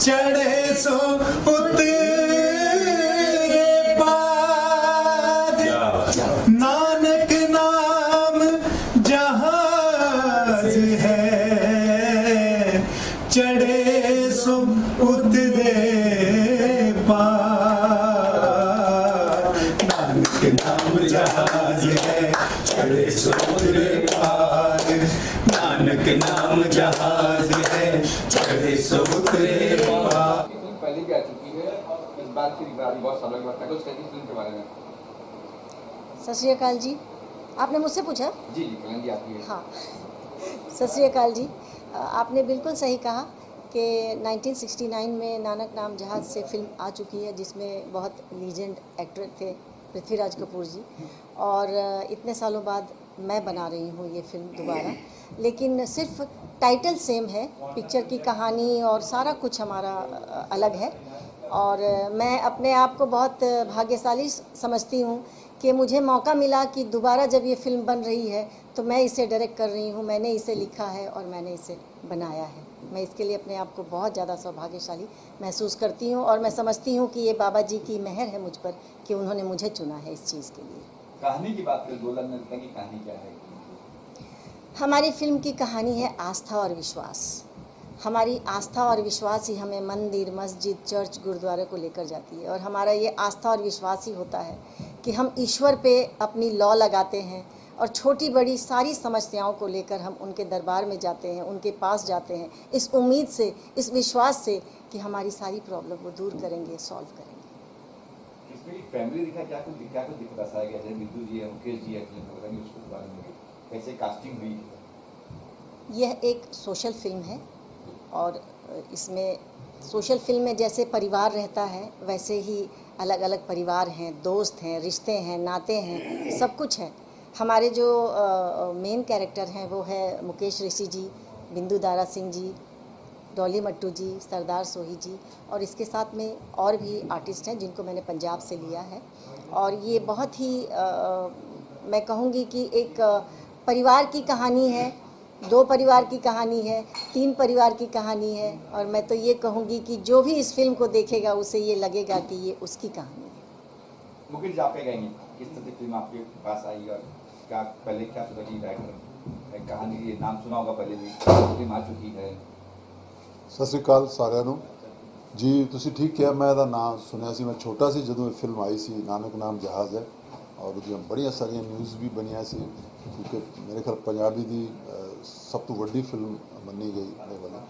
चढ़े सो उतरे पार, नानक नाम जहाज है, चढ़े सो उतरे पार। नानक नाम जहाज है, चढ़े सो उतरे पार। नानक नाम जहाज है, चढ़े सो उतरे पार। पहले भी आ चुकी है, इस बार की रिवाज बहुत सालों के बाद था। कुछ कहती फिल्म के बारे में? सत श्री अकाल जी, आपने मुझसे पूछा? जी जी, कलंदी आती है। हाँ, सत श्री अकाल जी, आपने बिल्कुल सही कहा कि 1969 में नानक नाम जहाज से फिल्म आ चुकी है, जिसमें बहुत लीजेंड एक्टर थे पृथ्वीराज कपूर जी, और इतने सालों बाद मैं बना रही हूँ ये फिल्म दोबारा। लेकिन सिर्फ टाइटल सेम है, पिक्चर की कहानी और सारा कुछ हमारा अलग है। और मैं अपने आप को बहुत भाग्यशाली समझती हूँ कि मुझे मौका मिला कि दोबारा जब ये फिल्म बन रही है तो मैं इसे डायरेक्ट कर रही हूँ, मैंने इसे लिखा है और मैंने इसे बनाया है। मैं इसके लिए अपने आप को बहुत ज़्यादा सौभाग्यशाली महसूस करती हूँ और मैं समझती हूँ कि ये बाबा जी की मेहर है मुझ पर कि उन्होंने मुझे चुना है इस चीज़ के लिए। कहानी की बात करें, गोलन नृत्य की कहानी क्या है? हमारी फिल्म की कहानी है आस्था और विश्वास। हमारी आस्था और विश्वास ही हमें मंदिर, मस्जिद, चर्च, गुरुद्वारे को लेकर जाती है। और हमारा ये आस्था और विश्वास ही होता है कि हम ईश्वर पे अपनी लौ लगाते हैं और छोटी बड़ी सारी समस्याओं को लेकर हम उनके दरबार में जाते हैं, उनके पास जाते हैं, इस उम्मीद से, इस विश्वास से कि हमारी सारी प्रॉब्लम वो दूर करेंगे, सॉल्व करेंगे। इसमें एक फैमिली दिखा, क्या कुछ दर्शाया गया है? बिंदु जी है, मुकेश जी है, फिल्म वगैरह उसके बारे में कैसे कास्टिंग हुई? यह एक सोशल फिल्म है और इसमें सोशल फिल्म में जैसे परिवार रहता है वैसे ही अलग अलग परिवार हैं, दोस्त हैं, रिश्ते हैं, नाते हैं, सब कुछ है। हमारे जो मेन कैरेक्टर हैं वो है मुकेश ऋषि जी, बिंदु दारा सिंह जी, डॉली मट्टू जी, सरदार सोही जी, और इसके साथ में और भी आर्टिस्ट हैं जिनको मैंने पंजाब से लिया है। और ये बहुत ही मैं कहूँगी कि एक परिवार की कहानी है, 2 परिवार की कहानी है, 3 परिवार की कहानी है। और मैं तो ये कहूँगी कि जो भी इस फिल्म को देखेगा उसे ये लगेगा कि ये उसकी कहानी है। मुकेश जी, आप पे गएंगे किस तरह की फिल्म आपके पास आई और क्या पहले क्या सोचा कि राइटर कहानी, ये नाम सुना होगा पहले भी, फिल्म आ चुकी है? सत श्री अकाल साਰਿਆਂ ਨੂੰ जी। तुसी ठीक किया, मैं ਇਹਦਾ नाम सुनिया सी, मैं छोटा सी ਜਦੋਂ ਇਹ फिल्म आई सी नानक नाम जहाज़ है, और ਉਹਦੀਆਂ बड़िया सारिया न्यूज़ भी बनिया सी, क्योंकि मेरे ख्याल पंजाबी की सब तो वड्डी फिल्म मनी गई ये वाली।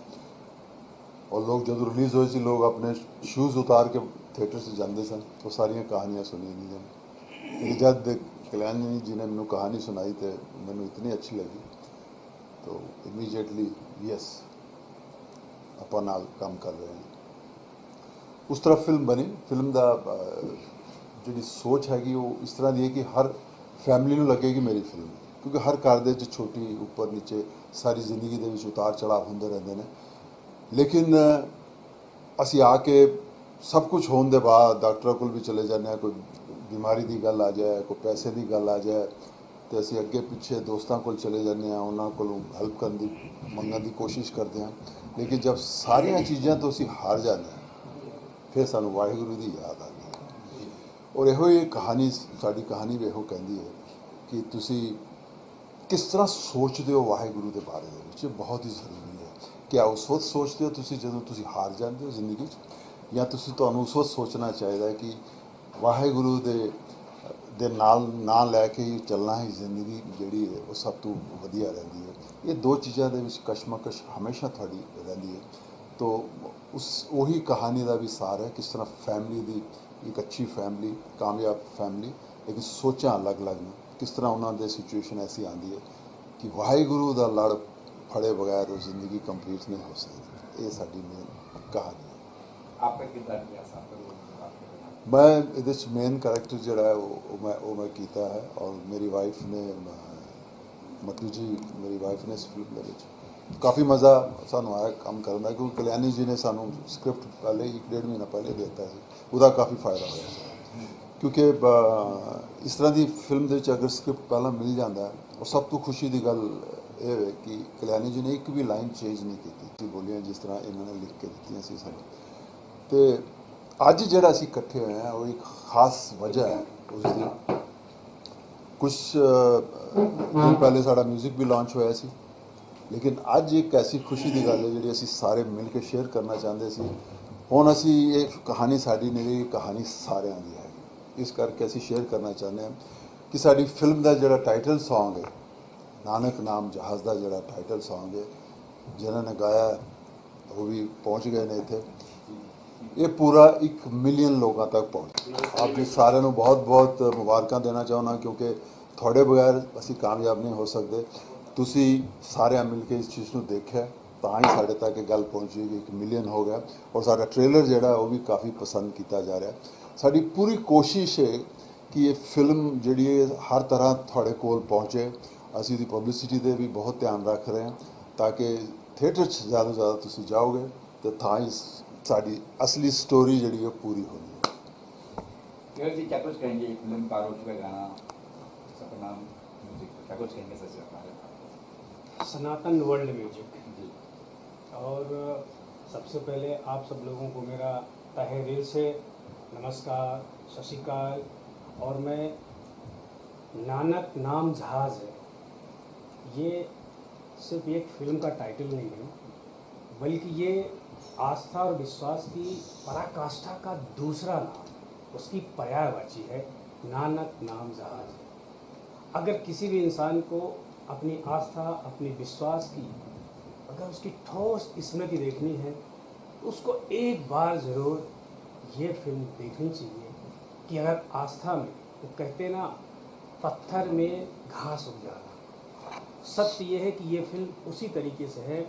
और लोग जो रिलीज़ हुई सी, लोग अपने शूज़ उतार के थिएटर से जाते सन, तो सारिया कहानियाँ सुनी नहीं जन। जब कल्याण जी ने मैंने कहानी सुनाई तो मैंने इतनी अच्छी लगी, तो इमीजिएटली यस ਆਪਾਂ ਨਾਲ काम कर रहे हैं। उस तरह फिल्म बनी। फिल्म का जी सोच हैगी वो इस तरह की है कि हर फैमिली को लगेगी मेरी फिल्म, क्योंकि हर घर दे छोटी उपर नीचे सारी जिंदगी के उतार चढ़ाव होंदे रहंदे ने। लेकिन असी आके सब कुछ होने के बाद डॉक्टर को भी चले जाने, कोई बीमारी की गल आ जाए, कोई पैसे की गल आ जाए, तो असी अगे पिछे दोस्तों को चले जाने, उन्होंने को हेल्प करने की मंगने की कोशिश करते हैं। लेकिन जब सारिया चीज़ों तो असी हार जाते हैं, फिर सानू वाहिगुरू की याद आ गई। और यो ही कहानी, साड़ी कहानी भी यो कहती है कि तुसी किस तरह सोचते हो वाहिगुरू के बारे में, बहुत ही जरूरी है। क्या उस वक्त सोचते हो तुसी जदों तुसी हार जाते हो जिंदगी, या तुसी तुहानू उस वक्त सोचना चाहिए कि वाहिगुरू दे नाल लैके ही चलना ही जिंदगी जी है वो सब तो वधिया रही है। ये 2 चीज़ों के कशमकश हमेशा थोड़ी रही है। तो उस वही कहानी का भी सार है, किस तरह फैमिली की एक अच्छी फैमिली, कामयाब फैमिली, लेकिन सोचा अलग अलग ने, किस तरह उन्होंने सिचुएशन ऐसी आती है कि वाहिगुरू का लड़ फड़े बगैर वो जिंदगी कंप्लीट नहीं हो सकती। ये साड़ी मेन कहानी है। आपका किरदार क्या साफ करो? मैं ये मेन करैक्टर जोड़ा है वो मैं किया है, और मेरी वाइफ ने मट्टू जी मेरी वाइफ ने इस फिल्म में काफ़ी मज़ा सानू आया काम करना, क्योंकि कल्याणी जी ने सानू स्क्रिप्ट पहले 1-1.5 महीना पहले देता है, उसका काफ़ी फ़ायदा होया, क्योंकि इस तरह की फिल्म अगर स्क्रिप्ट पहला मिल जाता है, और सब तो खुशी की गल ਇਹ ਹੈ ਕਿ ਕਲਿਆਣੀ ਜੀ ਨੇ ਇੱਕ ਵੀ ਲਾਈਨ ਚੇਂਜ ਨਹੀਂ ਕੀਤੀ ਬੋਲੀਆਂ ਜਿਸ ਤਰ੍ਹਾਂ ਇਹਨਾਂ ਨੇ ਲਿਖ ਕੇ ਦਿੱਤੀਆਂ ਸੀ ਸਾਨੂੰ। ਤੇ ਅੱਜ ਜਿਹੜਾ ਅਸੀਂ ਇਕੱਠੇ ਹੋਏ ਹਾਂ ਉਹ ਇੱਕ ਖਾਸ ਵਜ੍ਹਾ ਹੈ ਉਸ ਦੀ। ਕੁਛ ਦਿਨ ਪਹਿਲੇ ਸਾਡਾ ਮਿਊਜ਼ਿਕ ਵੀ ਲਾਂਚ ਹੋਇਆ ਸੀ, ਲੇਕਿਨ ਅੱਜ ਇੱਕ ਐਸੀ ਖੁਸ਼ੀ ਦੀ ਗੱਲ ਹੈ ਜਿਹੜੀ ਅਸੀਂ ਸਾਰੇ ਮਿਲ ਕੇ ਸ਼ੇਅਰ ਕਰਨਾ ਚਾਹੁੰਦੇ ਸੀ। ਹੁਣ ਅਸੀਂ ਇਹ ਕਹਾਣੀ ਸਾਡੀ ਨਹੀਂ, ਕਹਾਣੀ ਸਾਰਿਆਂ ਦੀ ਹੈ। ਇਸ ਕਰਕੇ ਅਸੀਂ ਸ਼ੇਅਰ ਕਰਨਾ ਚਾਹੁੰਦੇ ਹਾਂ ਕਿ ਸਾਡੀ ਫਿਲਮ ਦਾ ਜਿਹੜਾ ਟਾਈਟਲ ਸੌਂਗ ਹੈ, ਨਾਨਕ ਨਾਮ ਜਹਾਜ਼ ਦਾ ਜਿਹੜਾ ਟਾਈਟਲ ਸੌਂਗ ਹੈ, ਜਿਨ੍ਹਾਂ ਨੇ ਗਾਇਆ ਉਹ ਵੀ ਪਹੁੰਚ ਗਏ ਨੇ ਇੱਥੇ। ਇਹ ਪੂਰਾ 1 ਮਿਲੀਅਨ ਲੋਕਾਂ ਤੱਕ ਪਹੁੰਚ। ਆਪ ਜੀ ਸਾਰਿਆਂ ਨੂੰ ਬਹੁਤ ਬਹੁਤ ਮੁਬਾਰਕਾਂ ਦੇਣਾ ਚਾਹੁੰਦਾ, ਕਿਉਂਕਿ ਤੁਹਾਡੇ ਬਗੈਰ ਅਸੀਂ ਕਾਮਯਾਬ ਨਹੀਂ ਹੋ ਸਕਦੇ। ਤੁਸੀਂ ਸਾਰਿਆਂ ਮਿਲ ਕੇ ਇਸ ਚੀਜ਼ ਨੂੰ ਦੇਖਿਆ ਤਾਂ ਹੀ ਸਾਡੇ ਤੱਕ ਇਹ ਗੱਲ ਪਹੁੰਚੇਗੀ। 1 ਮਿਲੀਅਨ ਹੋ ਗਿਆ ਔਰ ਸਾਡਾ ਟ੍ਰੇਲਰ ਜਿਹੜਾ ਉਹ ਵੀ ਕਾਫੀ ਪਸੰਦ ਕੀਤਾ ਜਾ ਰਿਹਾ। ਸਾਡੀ ਪੂਰੀ ਕੋਸ਼ਿਸ਼ ਹੈ ਕਿ ਇਹ ਫਿਲਮ ਜਿਹੜੀ ਹੈ ਹਰ ਤਰ੍ਹਾਂ ਤੁਹਾਡੇ ਕੋਲ ਪਹੁੰਚੇ। ਅਸੀਂ ਦੀ ਪਬਲਿਸਿਟੀ ਦੇ ਵੀ ਬਹੁਤ ਧਿਆਨ ਰੱਖ ਰਹੇ ਹਾਂ ਤਾਂ ਕਿ ਥੀਏਟਰ 'ਚ ਜ਼ਿਆਦਾ ਤੋਂ ਜ਼ਿਆਦਾ ਤੁਸੀਂ ਜਾਓਗੇ ਤੇ ਤਾਂ ਹੀ ਸਾਡੀ असली स्टोरी जी पूरी होनी है। जी क्या कुछ कहेंगे, फिल्म पार हो चुका गाना सपना म्यूजिक, क्या कुछ कहेंगे सर हमारे सनातन वर्ल्ड म्यूजिक जी। और सबसे पहले आप सब लोगों को मेरा तहे दिल से नमस्कार, सत श्री अकाल। और मैं नानक नाम जहाज़ है, ये सिर्फ एक फिल्म का टाइटल नहीं है, बल्कि ये आस्था और विश्वास की पराकाष्ठा का दूसरा नाम, उसकी पर्यायवाची है नानक नाम जहाज। अगर किसी भी इंसान को अपनी आस्था, अपनी विश्वास की अगर उसकी ठोस स्मृति देखनी है तो उसको एक बार ज़रूर ये फिल्म देखनी चाहिए कि अगर आस्था में वो कहते ना पत्थर में घास उग जाना, सत्य ये है कि ये फिल्म उसी तरीके से है।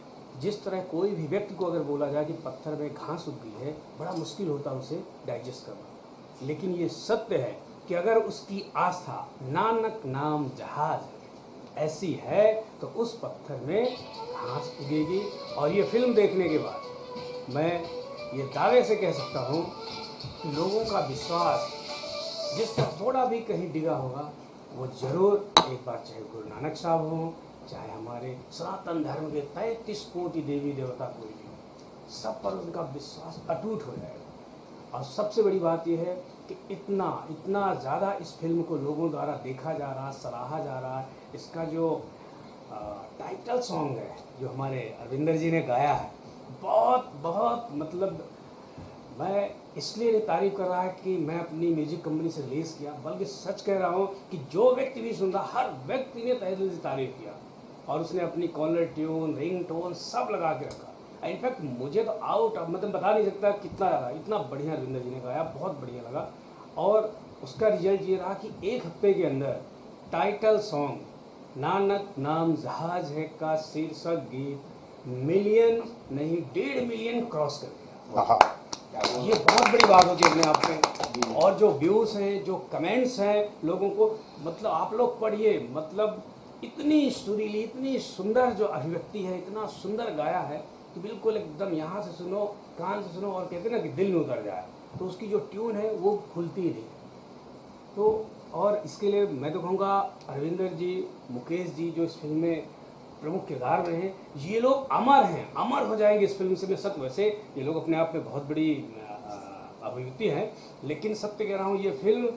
जिस तरह कोई भी व्यक्ति को अगर बोला जाए कि पत्थर में घास उग गई है, बड़ा मुश्किल होता है उसे डाइजेस्ट करना, लेकिन ये सत्य है कि अगर उसकी आस्था नानक नाम जहाज ऐसी है तो उस पत्थर में घास उगेगी। और ये फिल्म देखने के बाद मैं ये दावे से कह सकता हूँ कि लोगों का विश्वास जिस पर थोड़ा भी कहीं डिगा होगा वो ज़रूर एक बार, चाहे गुरु नानक साहब हों, चाहे हमारे सनातन धर्म के 33 कोटि देवी देवता कोई भी हो, सब पर उनका विश्वास अटूट हो जाएगा। और सबसे बड़ी बात यह है कि इतना ज़्यादा इस फिल्म को लोगों द्वारा देखा जा रहा, सराहा जा रहा है। इसका जो टाइटल सॉन्ग है जो हमारे अरविंदर जी ने गाया है, बहुत मतलब मैं इसलिए तारीफ़ कर रहा है कि मैं अपनी म्यूजिक कंपनी से रिलीज़ किया, बल्कि सच कह रहा हूँ कि जो व्यक्ति भी सुन रहा, हर व्यक्ति ने तहे दिल से तारीफ़ किया और उसने अपनी कॉलर ट्यून, रिंग टोन सब लगा के रखा। इनफैक्ट मुझे तो मतलब बता नहीं सकता कितना ज़्यादा, इतना बढ़िया रविंदर जी ने गाया, बहुत बढ़िया लगा। और उसका रिजल्ट ये रहा कि 1 हफ्ते के अंदर टाइटल सॉन्ग नानक नाम जहाज है का शीर्षक गीत मिलियन नहीं 1.5 मिलियन क्रॉस कर दिया। ये बहुत बड़ी बात होती है अपने आप में। और जो व्यूज़ हैं, जो कमेंट्स हैं लोगों को, मतलब आप लोग पढ़िए, मतलब इतनी सुरीली, इतनी सुंदर जो अभिव्यक्ति है, इतना सुंदर गाया है कि बिल्कुल एकदम यहाँ से सुनो, कान से सुनो और कहते हैं ना कि दिल में उतर जाए। तो उसकी जो ट्यून है वो खुलती ही नहीं। तो और इसके लिए मैं तो कहूँगा अरविंदर जी, मुकेश जी जो इस फिल्म में प्रमुख किरदार में हैं, ये लोग अमर हैं, अमर हो जाएंगे इस फिल्म से। मैं सत्य, वैसे ये लोग अपने आप में बहुत बड़ी अभिव्यक्ति हैं, लेकिन सत्य कह रहा हूँ, ये फिल्म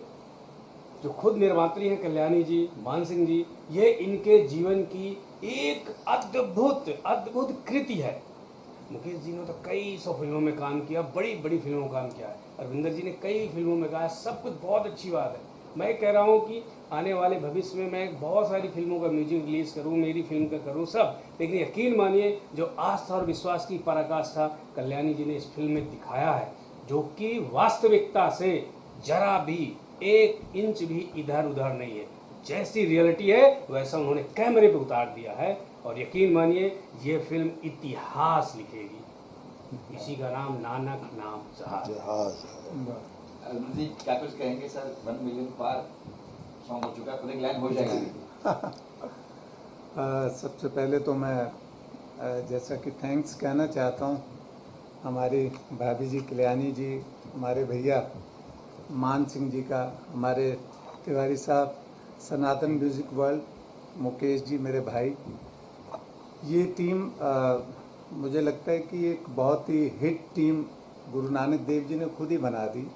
जो खुद निर्मात्री हैं कल्याणी जी, मान सिंह जी, ये इनके जीवन की एक अद्भुत कृति है। मुकेश जी ने तो कई 100 फिल्मों में काम किया, बड़ी बड़ी फिल्मों में काम किया है। अरविंदर जी ने कई फिल्मों में गाया, सब कुछ बहुत अच्छी बात है। मैं कह रहा हूँ कि आने वाले भविष्य में मैं बहुत सारी फिल्मों का म्यूजिक रिलीज़ करूँ, मेरी फिल्म का करूँ सब, लेकिन यकीन मानिए जो आस्था और विश्वास की पराकाष्ठा कल्याणी जी ने इस फिल्म में दिखाया है, जो कि वास्तविकता से जरा भी 1 इंच भी इधर उधर नहीं है। जैसी रियलिटी है वैसा उन्होंने कैमरे पे उतार दिया है। और यकीन मानिए ये फिल्म इतिहास लिखेगी। इसी का नाम नानक नाम जहाज। जी क्या कुछ कहेंगे सर, 1 मिलियन पार सॉन्ग हो चुका है, तो एक लाइन हो जाएगी। सबसे पहले तो मैं जैसा कि थैंक्स कहना चाहता हूँ हमारी भाभी जी कल्याणी जी, हमारे भैया मान सिंह जी का, हमारे तिवारी साहब, सनातन म्यूज़िक वर्ल्ड, मुकेश जी मेरे भाई, ये टीम मुझे लगता है कि एक बहुत ही हिट टीम गुरु नानक देव जी ने खुद ही बना दी।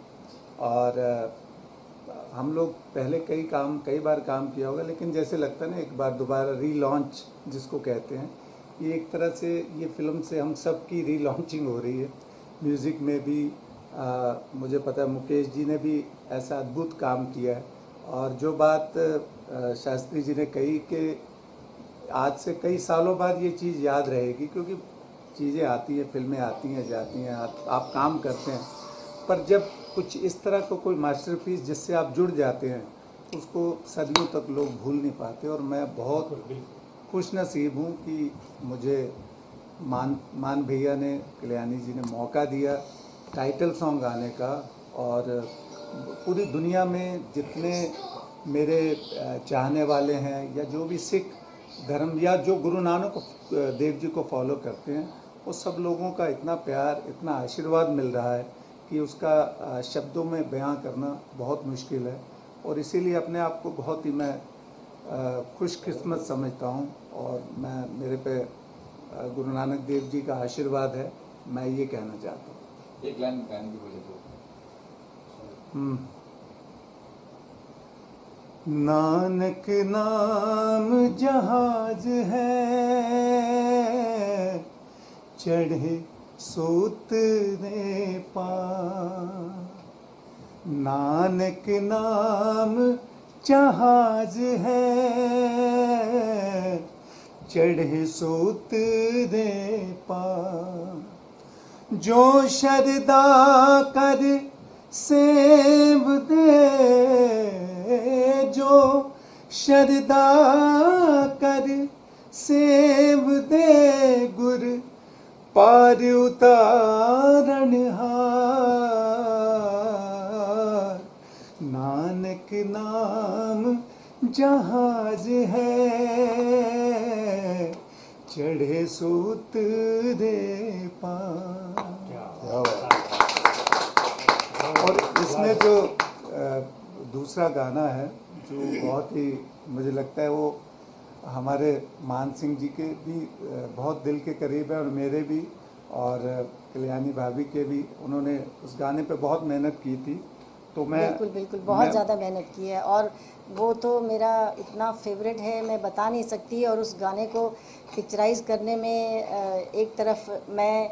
और हम लोग पहले कई बार काम किया होगा, लेकिन जैसे लगता है ना एक बार दोबारा रीलॉन्च जिसको कहते हैं, ये एक तरह से ये फिल्म से हम सब की रीलॉन्चिंग हो रही है। म्यूज़िक में भी मुझे पता है मुकेश जी ने भी ऐसा अद्भुत काम किया है। और जो बात शास्त्री जी ने कही कि आज से कई सालों बाद ये चीज़ याद रहेगी, क्योंकि चीज़ें आती हैं, फिल्में आती हैं जाती हैं, आप काम करते हैं, पर जब कुछ इस तरह का कोई मास्टरपीस जिससे आप जुड़ जाते हैं उसको सदियों तक लोग भूल नहीं पाते। और मैं बहुत खुश नसीब हूँ कि मुझे मान भैया ने, कल्याणी जी ने मौका दिया टाइटल सॉन्ग गाने का। और पूरी दुनिया में जितने मेरे चाहने वाले हैं या जो भी सिख धर्म या जो गुरु नानक देव जी को फॉलो करते हैं, वो सब लोगों का इतना प्यार, इतना आशीर्वाद मिल रहा है कि उसका शब्दों में बयां करना बहुत मुश्किल है। और इसीलिए अपने आप को बहुत ही मैं खुशकिस्मत समझता हूँ। और मेरे पे गुरु नानक देव जी का आशीर्वाद है, मैं ये कहना चाहता हूँ। एक लाइन गाने की बोले तो। नानक नाम जहाज है, चढ़े सोतरे पार। नानक नाम जहाज है, चढ़े सोतरे पार। जो शरदा कर सेव दे, जो शरदा कर सेव दे, गुर पार उतारण हार। नानक नाम जहाज है, चढ़े सूतरे पार। और इसमें जो दूसरा गाना है जो बहुत ही मुझे लगता है वो हमारे मान सिंह जी के भी बहुत दिल के करीब है और मेरे भी, और कल्याणी भाभी के भी। उन्होंने उस गाने पे बहुत मेहनत की थी। तो बिल्कुल बहुत ज़्यादा मेहनत की है और वो तो मेरा इतना फेवरेट है, मैं बता नहीं सकती। और उस गाने को पिक्चराइज़ करने में एक तरफ मैं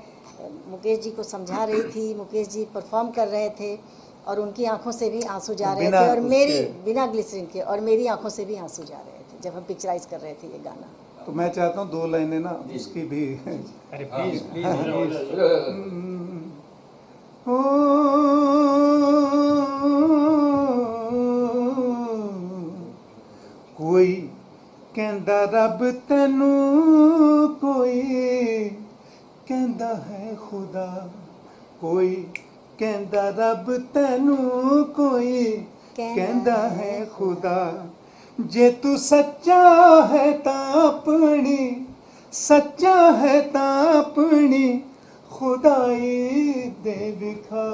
मुकेश जी को समझा रही थी, मुकेश जी परफॉर्म कर रहे थे और उनकी आंखों से भी आंसू जा रहे थे, और मेरी बिना ग्लिसरीन के, और मेरी आंखों से भी आंसू जा रहे थे जब हम पिक्चराइज कर रहे थे ये गाना। तो मैं चाहता हूँ 2 लाइनें ना उसकी भी। अरे प्लीज प्लीज। कोई कहंदा रब तैनू, कोई कहंदा है खुदा। कोई कहंदा रब तैनू, कोई कहंदा है खुदा। जे तू सच्चा है तां अपनी, सच्चा है तां अपनी खुदाई दे विखा।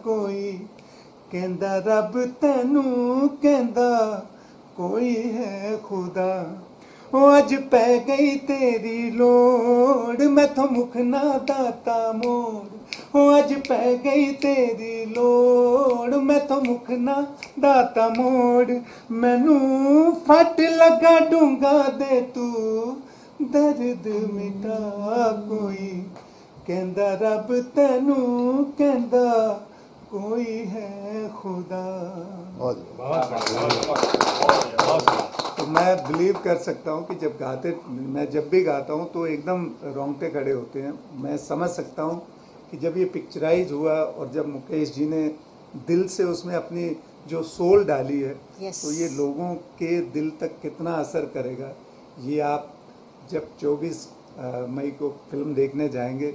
कोई कहंदा रब तैनू, कहंदा कोई है खुदा। ओ अज पै गई तेरी लोड़, मैथों मुख ना दाता मोड़। ओ अज पै गई तेरी लोड़, मैथों मुख ना दाता मोड़। मैनू फट लगा डूंगा दे तू दर्द मिटा। कोई कहंदा रब तैनू, कहंदा कोई है खुदा। तो मैं बिलीव कर सकता हूँ कि मैं जब भी गाता हूँ तो एकदम रोंगटे खड़े होते हैं। मैं समझ सकता हूँ कि जब ये पिक्चराइज हुआ और जब मुकेश जी ने दिल से उसमें अपनी जो सोल डाली है, तो ये लोगों के दिल तक कितना असर करेगा, ये आप जब 24 मई को फिल्म देखने जाएंगे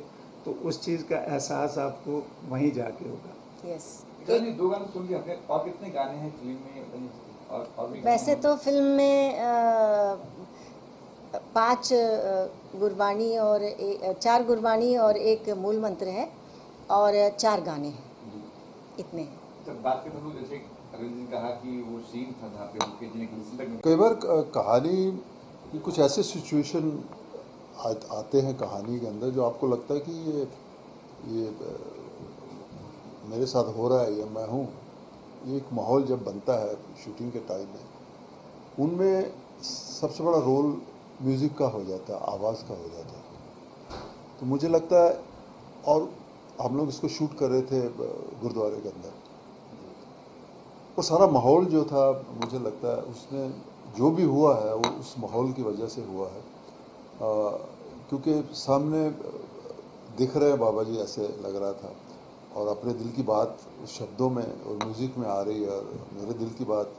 तो उस चीज़ का एहसास आपको वहीं जाके होगा। यस। 2 गाने सुन के हमने, और कितने गाने हैं फिल्म में? और भी वैसे तो फिल्म में 5 गुरबानी और 4 गुरबानी और 1 मूल मंत्र है और 4 गाने हैं, इतने हैं। जब बात करते हैं जैसे अरविंद जी कहा कि वो सीन था जहाँ पे मुकेश जी ने कई बार कहानी की कुछ ऐसे सिचुएशन आते हैं कहानी के अंदर जो आपको लगता है कि ये मेरे साथ हो रहा है या मैं हूँ, ये एक माहौल जब बनता है शूटिंग के टाइम में, उनमें सबसे बड़ा रोल म्यूज़िक का हो जाता है, आवाज़ का हो जाता है। तो मुझे लगता है, और हम लोग इसको शूट कर रहे थे गुरुद्वारे के अंदर, वो सारा माहौल जो था, मुझे लगता है उसमें जो भी हुआ है वो उस माहौल की वजह से हुआ है। क्योंकि सामने दिख रहे बाबा जी ऐसे लग रहा था, और अपने दिल की बात शब्दों में और म्यूज़िक में आ रही है, और मेरे दिल की बात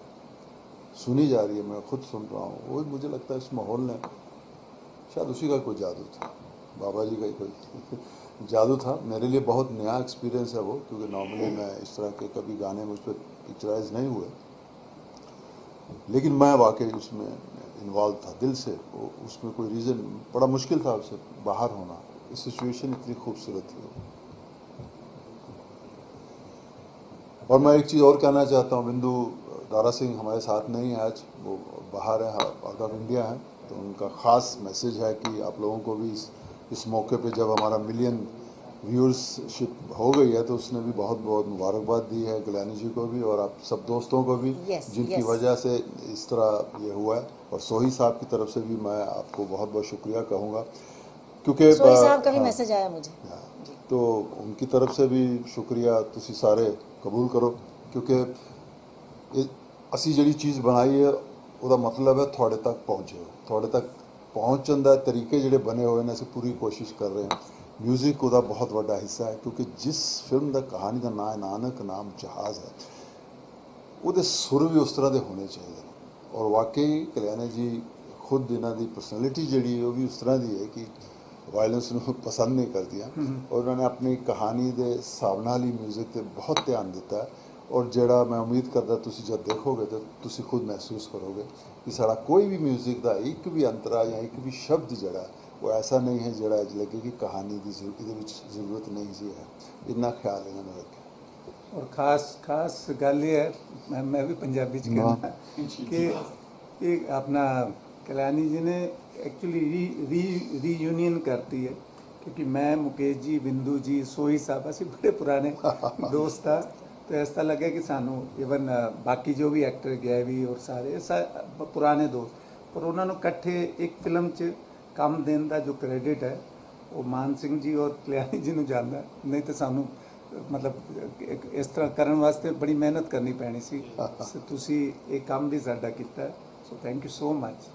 सुनी जा रही है, मैं खुद सुन रहा हूँ। वो मुझे लगता है इस माहौल ने, शायद उसी का कोई जादू था, बाबा जी का ही कोई जादू था। मेरे लिए बहुत नया एक्सपीरियंस है वो, क्योंकि नॉर्मली मैं इस तरह के कभी गाने मुझ पर पिक्चराइज नहीं हुए, लेकिन मैं वाकई उसमें इन्वॉल्व था दिल से। वो उसमें कोई रीज़न, बड़ा मुश्किल था उससे बाहर होना, इस सिचुएशन इतनी खूबसूरत थी। और मैं एक चीज़ और कहना चाहता हूँ, बिंदु दारा सिंह हमारे साथ नहीं है आज, वो बाहर है, आउट ऑफ इंडिया है। तो उनका ख़ास मैसेज है कि आप लोगों को भी इस मौके पे जब हमारा मिलियन व्यूअर्सशिप हो गई है, तो उसने भी बहुत बहुत मुबारकबाद दी है कल्याणी जी को भी, और आप सब दोस्तों को भी, जिनकी वजह से इस तरह ये हुआ है। और सोही साहब की तरफ से भी मैं आपको बहुत बहुत शुक्रिया कहूँगा, क्योंकि सोही साहब का भी मैसेज आया मुझे, तो उनकी तरफ से भी शुक्रिया तुसी सारे कबूल करो, क्योंकि असी जी चीज़ बनाई है ਉਹਦਾ मतलब है थोड़े तक पहुँचे, थोड़े तक पहुँचने का तरीके जोड़े बने हुए हैं, असी पूरी कोशिश कर रहे हैं। म्यूजिक ਉਹਦਾ बहुत बड़ा हिस्सा है, क्योंकि जिस फिल्म का कहानी का नाम नानक नाम जहाज़ है, ਉਹਦੇ सुर भी उस तरह के होने चाहिए। और वाकई कल्याणी जी खुद इन्हों की परसनैलिटी जी वो भी उस तरह की है कि वायलेंस पसंद नहीं करदियाँ, और उन्होंने अपनी कहानी के हिसाब नाल ही म्यूजिक पर बहुत ध्यान दिता है। और जड़ा मैं उम्मीद करता तुसी जब देखोगे तो तुसी खुद महसूस करोगे कि सारा कोई भी म्यूजिक का एक भी अंतरा या एक भी शब्द जड़ा वो ऐसा नहीं है जड़ा लगे कि कहानी की जरूरत नहीं सी है। इतना ख्याल इन्होंने रखा। और खास गल ये है, मैं भी पंजाबी च कहना कि ये अपना कल्याणी जी ने एक्चुअली रीयूनियन करती है, क्योंकि मैं, मुकेश जी, बिंदु जी, सोही साहब असी बड़े पुराने दोस्त था। तो ऐसा लगे कि सानू इवन बाकी जो भी एक्टर गए भी और सारे पुराने दोस्त, पर उन्होंने कट्ठे एक फिल्म च काम देने का जो क्रेडिट है वो मान सिंह जी और कल्याणी जी ने जाता है। नहीं तो सानू मतलब इस तरह करने वास्ते बड़ी मेहनत करनी पैनी सी। तुसी एक काम भी साडा कीता है, so thank you so much.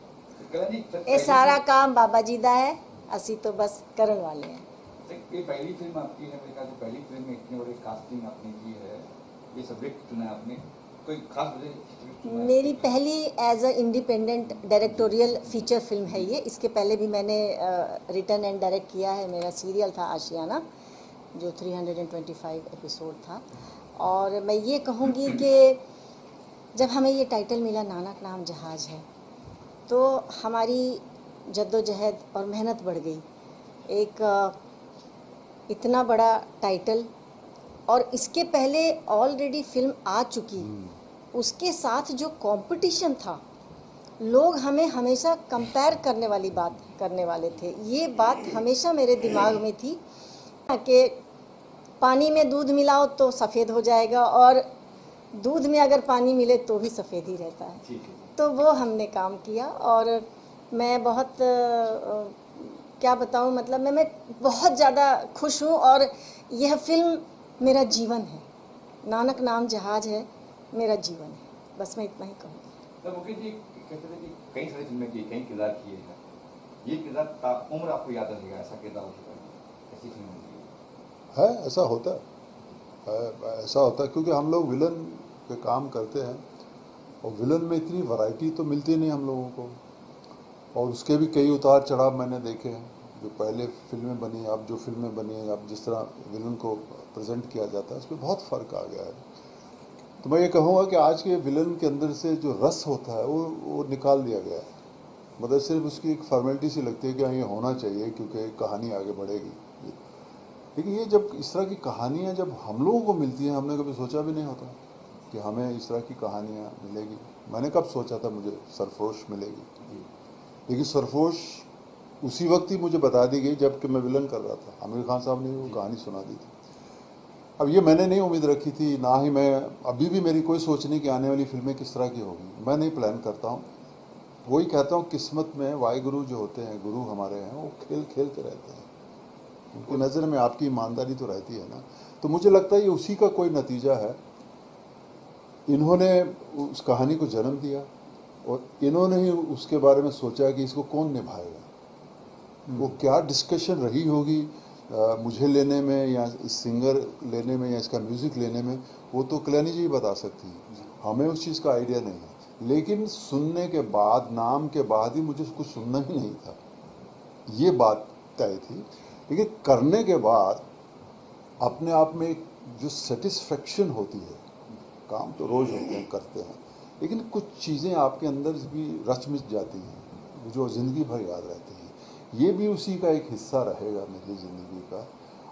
ये सारा काम बाबा जी दा है, असी तो बस करने वाले हैं। ये पहली फिल्म आपकी है, मेरे ख्याल से पहली फिल्म में इतनी बड़ी कास्टिंग आपने की है, ये सब्जेक्ट चुना आपने, कोई खास वजह? मेरी पहली as a independent directorial feature film है ये। इसके पहले भी मैंने रिटर्न एंड डायरेक्ट किया है, मेरा सीरियल था आशियाना जो 325 एपिसोड था। और मैं ये कहूँगी कि जब हमें ये टाइटल मिला नानक नाम जहाज़ है, तो हमारी जद्दोजहद और मेहनत बढ़ गई। एक इतना बड़ा टाइटल, और इसके पहले ऑलरेडी फिल्म आ चुकी, उसके साथ जो कंपटीशन था, लोग हमें हमेशा कंपेयर करने वाली बात करने वाले थे। ये बात हमेशा मेरे दिमाग में थी कि पानी में दूध मिलाओ तो सफ़ेद हो जाएगा, और दूध में अगर पानी मिले तो भी सफ़ेद ही रहता है। तो वो हमने काम किया, और मैं बहुत क्या बताऊं, मतलब मैं बहुत ज़्यादा खुश हूं। और यह फिल्म मेरा जीवन है, नानक नाम जहाज़ है मेरा जीवन है, बस मैं इतना ही कहूँगी। तो मुकेश जी कहते थे कि कई सारी फिल्में की, कई किरदार किए हैं, ये किरदार उम्र आपको याद रहेगा, ऐसा किरदार हो चुका है, ऐसी फिल्म है, ऐसा होता है, ऐसा होता है, क्योंकि हम लोग विलन पे काम करते हैं, और विलन में इतनी वैरायटी तो मिलती नहीं हम लोगों को, और उसके भी कई उतार चढ़ाव मैंने देखे हैं। जो पहले फिल्में बनी, अब जो फिल्में बनी, अब जिस तरह विलन को प्रेजेंट किया जाता है, उसमें बहुत फ़र्क आ गया है। तो मैं ये कहूँगा कि आज के विलन के अंदर से जो रस होता है वो निकाल दिया गया है। मतलब सिर्फ उसकी एक फॉर्मेलिटी सी लगती है कि हाँ ये होना चाहिए क्योंकि कहानी आगे बढ़ेगी। लेकिन ये जब इस तरह की कहानियाँ जब हम लोगों को मिलती हैं, हमने कभी सोचा भी नहीं होता कि हमें इस तरह की कहानियाँ मिलेगी। मैंने कब सोचा था मुझे सरफरोश मिलेगी, लेकिन सरफरोश उसी वक्त ही मुझे बता दी गई जबकि मैं विलन कर रहा था। आमिर खान साहब ने वो कहानी सुना दी थी। अब ये मैंने नहीं उम्मीद रखी थी, ना ही मैं, अभी भी मेरी कोई सोच नहीं कि आने वाली फिल्में किस तरह की होगी। मैं नहीं प्लान करता हूँ, वही कहता हूँ किस्मत में वाहिगुरु जो होते हैं, गुरु हमारे हैं, वो खेल खेल के रहते हैं। उनकी नज़र में आपकी ईमानदारी तो रहती है ना। तो मुझे लगता है ये उसी का कोई नतीजा है। इन्होंने उस कहानी को जन्म दिया और इन्होंने ही उसके बारे में सोचा कि इसको कौन निभाएगा। वो क्या डिस्कशन रही होगी मुझे लेने में या इस सिंगर लेने में या इसका म्यूज़िक लेने में, वो तो कल्याणी जी बता सकती है। हमें उस चीज़ का आइडिया नहीं है। लेकिन सुनने के बाद, नाम के बाद ही मुझे कुछ सुनना ही नहीं था, ये बात तय थी। लेकिन करने के बाद अपने आप में जो सेटिस्फेक्शन होती है, काम तो रोज़ होते हैं, करते हैं, लेकिन कुछ चीज़ें आपके अंदर भी रच मिच जाती हैं जो ज़िंदगी भर याद रहती हैं। ये भी उसी का एक हिस्सा रहेगा मेरी ज़िंदगी का।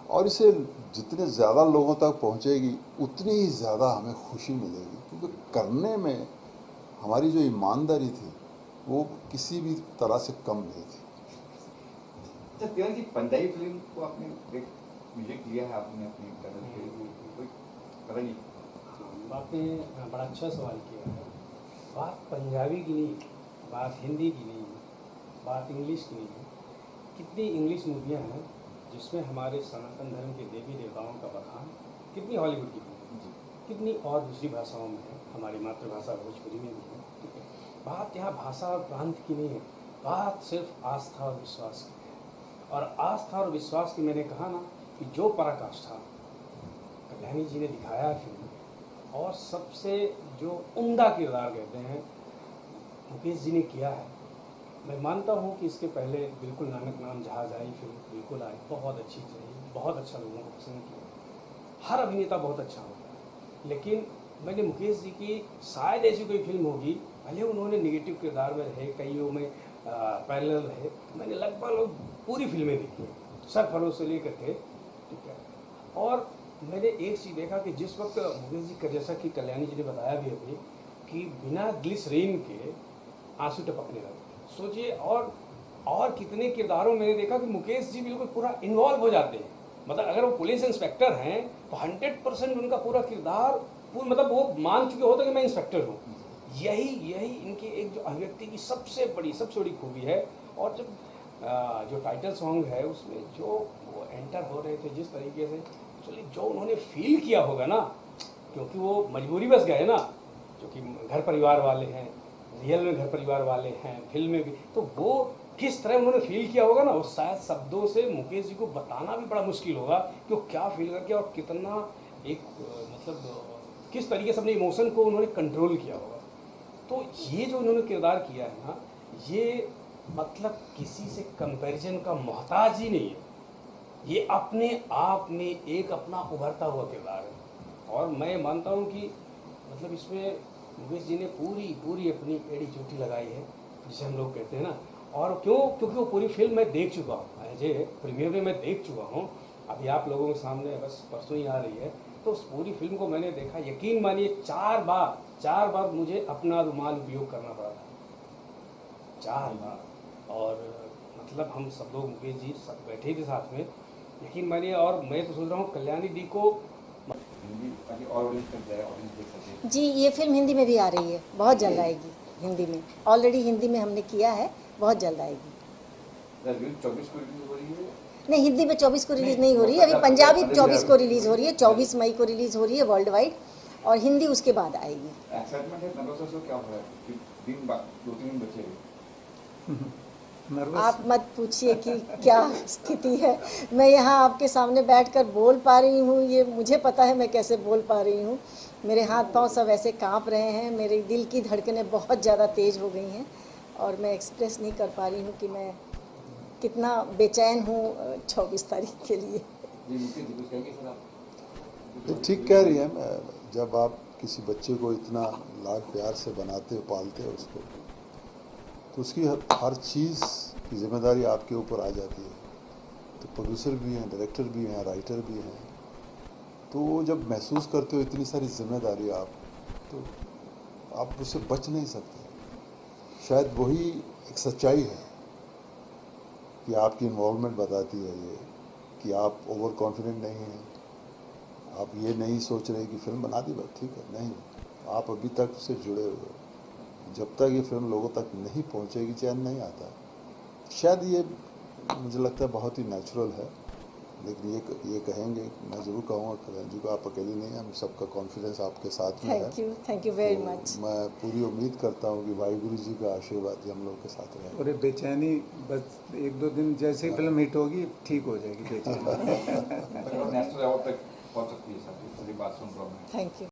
और इसे जितने ज़्यादा लोगों तक पहुँचेगी उतनी ही ज़्यादा हमें खुशी मिलेगी, क्योंकि करने में हमारी जो ईमानदारी थी वो किसी भी तरह से कम नहीं थी। अच्छा कल्याण जी, पंजाबी फिल्म को आपने एक म्यूजिक दिया है आपने अपनी कदम के लिए, कोई पता नहीं। आपने बड़ा अच्छा सवाल किया है। बात पंजाबी की नहीं, बात हिंदी की नहीं, बात इंग्लिश की नहीं। कितनी इंग्लिश मूवियाँ हैं जिसमें हमारे सनातन धर्म के देवी देवताओं का बखान, कितनी हॉलीवुड की फिल्म, कितनी और दूसरी भाषाओं में है, हमारी मातृभाषा भोजपुरी में भी है। ठीक है, बात यहाँ भाषा और प्रांत की नहीं है, बात सिर्फ आस्था और विश्वास की है। और आस्था और विश्वास की मैंने कहा ना कि जो पराकाष्ठा कल्याणी जी ने दिखाया फिल्म, और सबसे जो उम्दा किरदार कहते हैं मुकेश जी ने किया है। मैं मानता हूँ कि इसके पहले बिल्कुल नानक नाम जहाज आई, फिल्म बिल्कुल आई, बहुत अच्छी रही, बहुत अच्छा लोगों को पसंद किया। हर अभिनेता बहुत अच्छा होता है, लेकिन मैंने मुकेश जी की शायद ऐसी कोई फिल्म होगी, भले उन्होंने निगेटिव किरदार में रहे, कईयों में पैरेलल रहे, मैंने लगभग पूरी फिल्में देखी, सरफरोश से लेकर के, ठीक है। और मैंने एक चीज़ देखा कि जिस वक्त मुकेश जी का, जैसा कि कल्याणी जी ने बताया भी अभी, कि बिना ग्लिसरीन के आंसू टपकने लगे, सोचिए। और कितने किरदारों में मैंने देखा कि मुकेश जी बिल्कुल पूरा इन्वॉल्व हो जाते हैं। मतलब अगर वो पुलिस इंस्पेक्टर हैं तो 100% उनका पूरा किरदार मतलब वो मान चुके होते कि मैं इंस्पेक्टर हूँ। यही इनकी एक जो अभिव्यक्ति की सबसे बड़ी खूबी है। और जब जो टाइटल सॉन्ग है उसमें जो वो एंटर हो रहे थे जिस तरीके से, एक्चुअली जो उन्होंने फील किया होगा ना, क्योंकि वो मजबूरी बस गए ना, क्योंकि घर परिवार वाले हैं, रियल में घर परिवार वाले हैं, फिल्म में भी, तो वो किस तरह उन्होंने फील किया होगा ना, वो शायद शब्दों से मुकेश जी को बताना भी बड़ा मुश्किल होगा कि वो क्या फील करके और कितना एक मतलब किस तरीके से अपने इमोशन को उन्होंने कंट्रोल किया होगा। तो ये जो उन्होंने किरदार किया है ना, ये मतलब किसी से कंपैरिजन का मोहताज ही नहीं है, ये अपने आप में एक अपना उभरता हुआ किरदार है। और मैं मानता हूँ कि मतलब इसमें मुकेश जी ने पूरी अपनी एड़ी चोटी लगाई है, जिसे हम लोग कहते हैं ना। और क्योंकि वो पूरी फिल्म मैं देख चुका हूँ, एज ए प्रीमियर में मैं देख चुका हूँ, अभी आप लोगों के सामने बस परसों ही आ रही है, तो उस पूरी फिल्म को मैंने देखा, यकीन मानिए 4 बार मुझे अपना रुमाल उपयोग करना पड़ा था, 4 बार। और मतलब हम सब लोग, मुकेश जी सब बैठे थे साथ में, यकीन मानिए। और मैं तो सोच रहा हूँ कल्याणी दी को जी, ये फिल्म हिंदी में भी आ रही है, बहुत जल्द आएगी हिंदी में, ऑलरेडी हिंदी में हमने किया है, बहुत जल्द आएगी। 24 को रिलीज हो रही है? नहीं, हिंदी में 24 को रिलीज़ नहीं हो रही है, अभी पंजाबी 24 को रिलीज़ हो रही है, 24 मई को रिलीज़ हो रही है वर्ल्ड वाइड, और हिंदी उसके बाद आएगी। एक्साइटमेंट है, नर्वस हो, क्या हो रहा है कि 2-3 दिन बचे हैं? आप मत पूछिए कि क्या स्थिति है। मैं यहाँ आपके सामने बैठकर बोल पा रही हूँ, ये मुझे पता है मैं कैसे बोल पा रही हूँ। मेरे हाथ पांव सब ऐसे कांप रहे हैं, मेरे दिल की धड़कनें बहुत ज़्यादा तेज़ हो गई हैं, और मैं एक्सप्रेस नहीं कर पा रही हूँ कि मैं कितना बेचैन हूँ 24 तारीख के लिए। ठीक कह रही हैं। जब आप किसी बच्चे को इतना लाड प्यार से बनाते हो, पालते हो उसको, तो उसकी हर चीज़ की जिम्मेदारी आपके ऊपर आ जाती है। तो प्रोड्यूसर भी हैं, डायरेक्टर भी हैं, राइटर भी हैं, तो जब महसूस करते हो इतनी सारी जिम्मेदारी आप, तो आप उससे बच नहीं सकते। शायद वही एक सच्चाई है कि आपकी इन्वॉल्वमेंट बताती है ये कि आप ओवर कॉन्फिडेंट नहीं हैं, आप ये नहीं सोच रहे कि फिल्म बना दी बस ठीक है, नहीं, आप अभी तक उससे जुड़े हुए हो। जब तक ये फिल्म लोगों तक नहीं पहुंचेगी चैन नहीं आता। शायद ये मुझे लगता है बहुत ही नेचुरल है, लेकिन ये कहेंगे, मैं ज़रूर कहूँगा कल्याण जी को, आप अकेली नहीं हैं, हम सबका कॉन्फिडेंस आपके साथ में है। थैंक यू वेरी तो मच। मैं पूरी उम्मीद करता हूँ कि वाहिगुरु जी का आशीर्वाद ही हम लोग के साथ रहे। और ये बेचैनी बस 1-2 दिन जैसे ही फिल्म हिट होगी ठीक हो जाएगी बेचैनी। नेशनल अवार्ड तक पहुंच सकती है सर, इस बात सुन रहा हूँ मैं। Thank you.